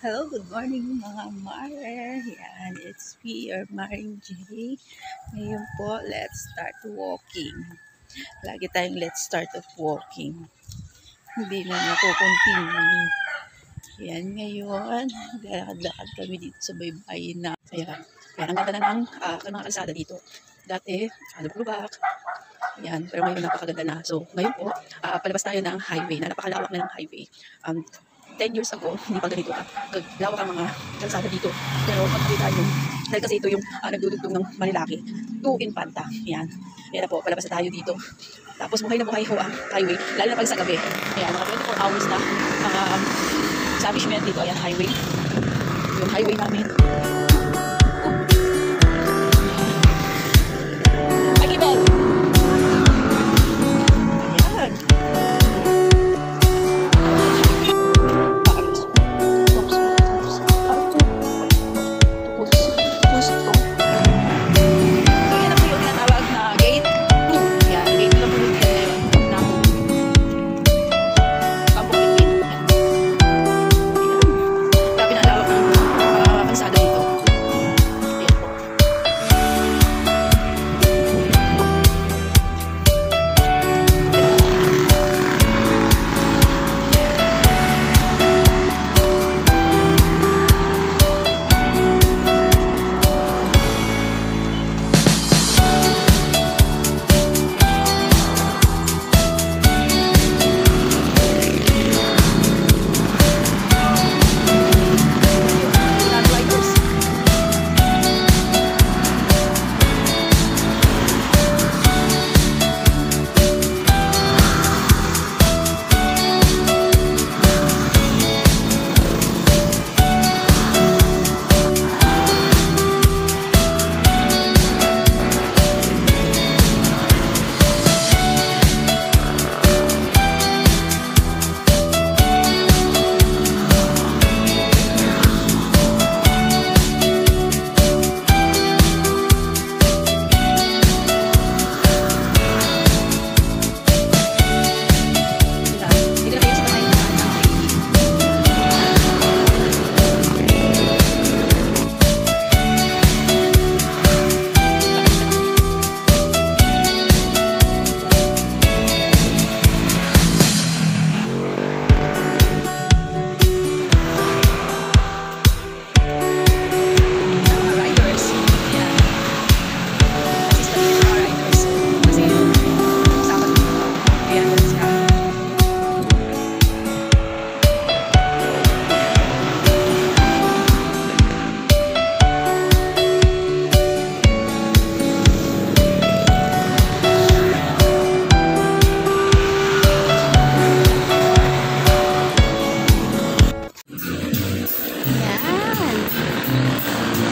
Hello, good morning mga Mare. Yan, it's me, your Maring J. Ngayon po, let's start walking. Lagi tayong let's start of walking. Hindi na nakukontinue. Yan, ngayon, lakad-lakad kami dito sa baybayin na. Kaya ang ganda na ng mga kalsada dito. Dati, lubak. Yan, pero ngayon napakaganda na. So, ngayon po, palabas tayo ng highway, na napakalawak na ng highway. 10 years ago, hindi pa ganito lawak ang mga kalsada dito. Pero makikita nyo, dahil kasi ito yung nagdudugtong ng Marilaki to Infanta. Yan. Yan na po, palabas na tayo dito. Tapos buhay na buhay ho ang highway, lalo na pag sa gabi. Ayan, mga 24 hours na mga establishment dito. Ayan, highway. Yung highway namin.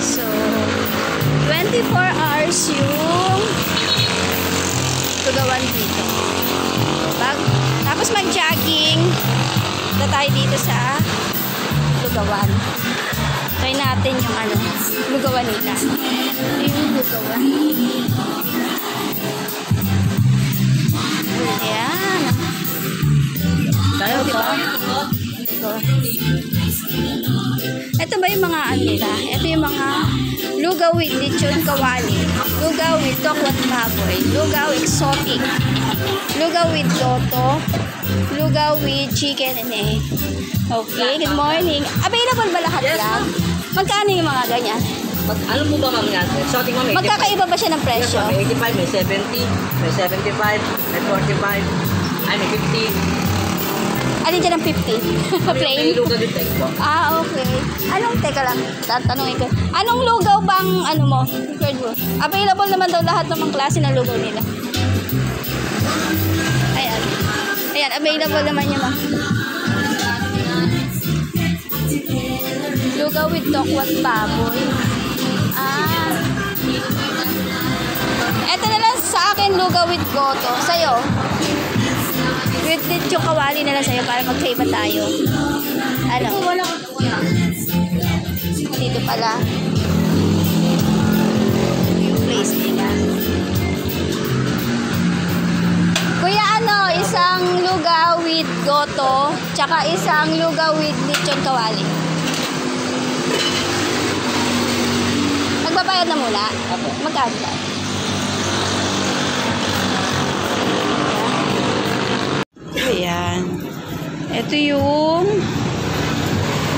So, 24 hours yung tugawan dito. Tapos mag-jogging na tayo dito sa lugawan. Try natin yung lugawan nila. Yung lugawan. Ayan. Tayo, diba? Ito ba yung mga nila? Ito yung mga lugaw with lechon kawali, lugaw with tokwat baboy, lugaw exotic, lugaw with loto, lugaw with chicken and egg. Okay, good morning. Available ba lahat yan? Magkano yung mga ganyan? Ano po ba ma'am yan? Exotic ma'am. Magkakaiba ba siya ng presyo? May 85, may 70, may 75, may 45, ay may 50. Alin dyan ang 50? Plain? May lugaw din po. Okay. Teka lang, tatanungin ko. Anong lugaw bang, mo? Available naman daw lahat ng mga klase ng lugaw nila. Ayan. Ayan, available naman yun, ma'am. Lugaw with tokwat baboy. Eto na lang sa akin, lugaw with goto. Sa'yo? With lechon kawali na lang sa'yo para magkaiba tayo. Dito pala yung place nila. Kuya, isang lugaw with goto, tsaka isang lugaw with lechon kawali. Magbabayad na muna. Apo. Magkano ba? Ayan. Ito yung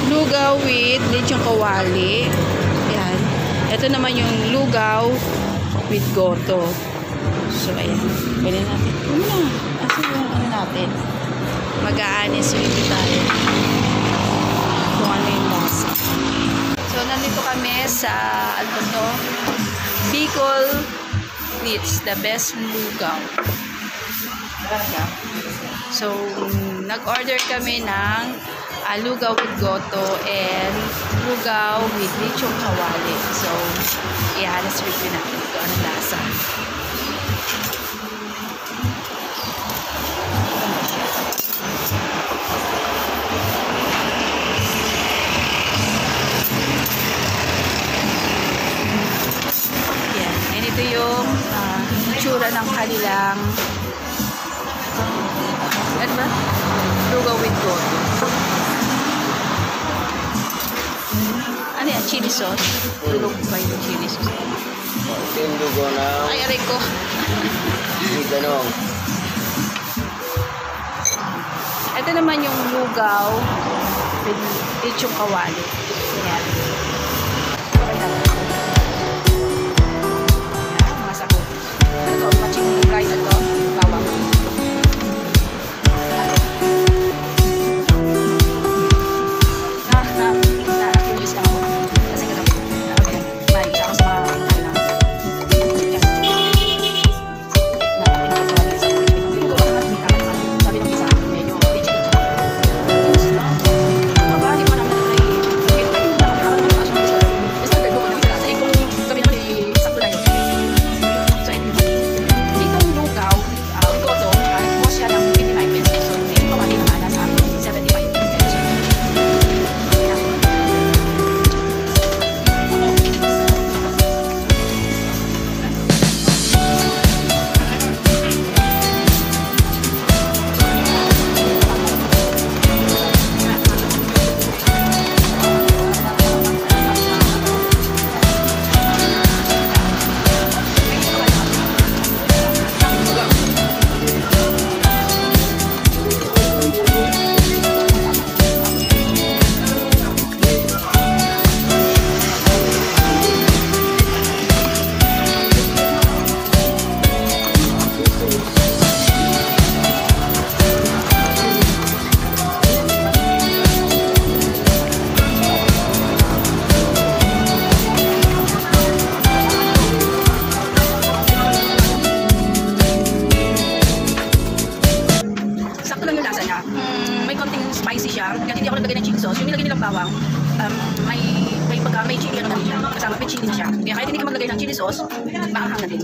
lugaw with lechong kawali. Ayan. Ito naman yung lugaw with goto. So, ayan. Bilhin natin. Ano na? Asa yung ano natin? Mag-a-honest review tayo. Kung ano yung lasa. So, nandito kami sa, ano to? Bicol Meats, the best lugaw. So, nag-order kami ng lugaw with goto and lugaw with lechong kawali. So, i-honest review natin ito. Anong lasa? Yan. And ito yung itsura ng kanilang ano ba? Lugaw with goto. Ano yan? Chili sauce? Tulog ba yung chili sauce? Ito yung lugo na Ay, aray ko. ganong. Ito naman yung lugaw with lechong kawali. Yan. Yan, mga sakot. Ito, matching fry na to. Bawang. Na-curious lang ako. Kasi kagabi. May isa ako sa mga sabi ng isa, medyo legit. Mabali pa naman na sauce, yung nilagay nilang bawang, may chili ano na siya. Kasama may chili na siya. Kaya kahit hindi ka maglagay ng chili sauce, maanghang na din.